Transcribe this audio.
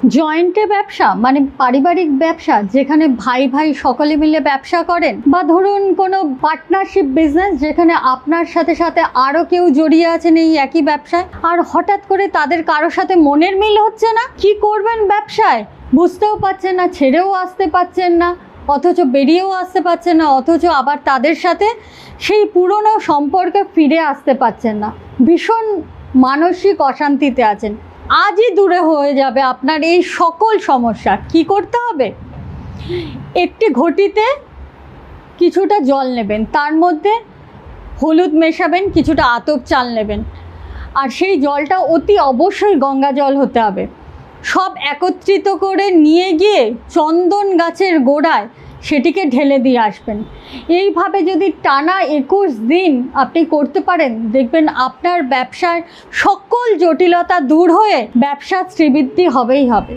জয়েন্টে ব্যবসা মানে পারিবারিক ব্যবসা, যেখানে ভাই ভাই সকলে মিলে ব্যবসা করেন, বা ধরুন কোনো পার্টনারশিপ বিজনেস যেখানে আপনার সাথে সাথে আরও কেউ জড়িয়ে আছেন এই একই ব্যবসায়, আর হঠাৎ করে তাদের কারোর সাথে মনের মিল হচ্ছে না, কি করবেন ব্যবসায় বুঝতেও পারছেন না, ছেড়েও আসতে পারছেন না, অথচ বেরিয়েও আসতে পারছেন না, অথচ আবার তাদের সাথে সেই পুরনো সম্পর্কে ফিরে আসতে পারছেন না, ভীষণ মানসিক অশান্তিতে আছেন। আজই দূরে হয়ে যাবে আপনার এই সকল সমস্যা। কি করতে হবে? একটি ঘটিতে কিছুটা জল নেবেন, তার মধ্যে হলুদ মেশাবেন, কিছুটা আতপ চাল নেবেন, আর সেই জলটা অতি অবশ্যই গঙ্গা জল হতে হবে। সব একত্রিত করে নিয়ে গিয়ে চন্দন গাছের গোড়ায় সেটিকে ঢেলে দিয়ে আসবেন। এইভাবে যদি টানা 21 দিন আপনি করতে পারেন, দেখবেন আপনার ব্যবসার সকল জটিলতা দূর হয়ে ব্যবসা শ্রীবৃদ্ধি হবেই হবে।